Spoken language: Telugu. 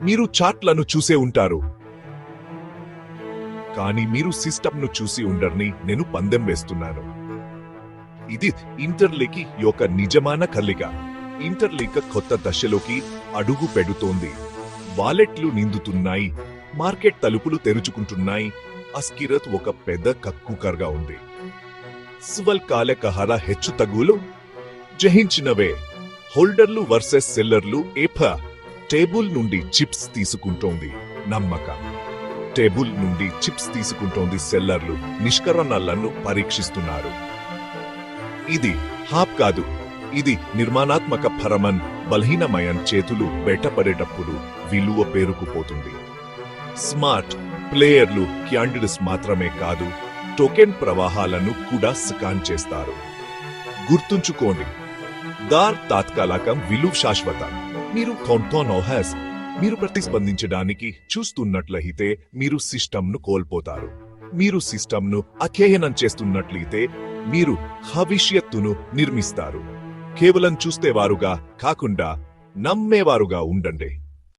మీరు చార్ట్లను చూసే ఉంటారు, కానీ మీరు సిస్టమ్ను చూసి ఉండర్ని నేను పందెం వేస్తున్నాను. ఇది ఇంటర్లింక్ యొక్క నిజమైన కల్లిక. ఇంటర్లింక్ కొత్త దశలోకి అడుగు పెడుతోంది. వాలెట్లు నిండుతున్నాయి, మార్కెట్ తలుపులు తెరుచుకుంటున్నాయి. అస్కిరత్ ఒక పెద్ద కక్కుకర్గా ఉంది. స్వల్కాలిక హెచ్చు తగులు జయించినవే. హోల్డర్లు వర్సెస్ సెల్లర్లు. టేబుల్ నుండి చిప్స్ తీసుకుంటోంది నమ్మకం. టేబుల్ నుండి చిప్స్ తీసుకుంటోంది సెల్లర్లు. నిష్కరణలను పరీక్షిస్తున్నారు. ఇది హాప్ కాదు, ఇది నిర్మాణాత్మక పరమన్. బలహీనమైన చేతులు బయటపడేటప్పుడు విలువ పేరుకుపోతుంది. స్మార్ట్ ప్లేయర్లు క్యాండిడేట్స్ మాత్రమే కాదు, టోకెన్ ప్రవాహాలను కూడా స్కాన్ చేస్తారు. గుర్తుంచుకోండి, దార్ తాత్కాలికం, విలువ శాశ్వతం. మీరు కౌంటోనోహాస్ మీరు ప్రతిస్పందించడానికి చూస్తున్నట్లయితే మీరు సిస్టమ్ను కోల్పోతారు. మీరు సిస్టమ్ను అధ్యయనం చేస్తున్నట్లయితే మీరు భవిష్యత్తును నిర్మిస్తారు. కేవలం చూస్తేవారుగా కాకుండా నమ్మేవారుగా ఉండండి.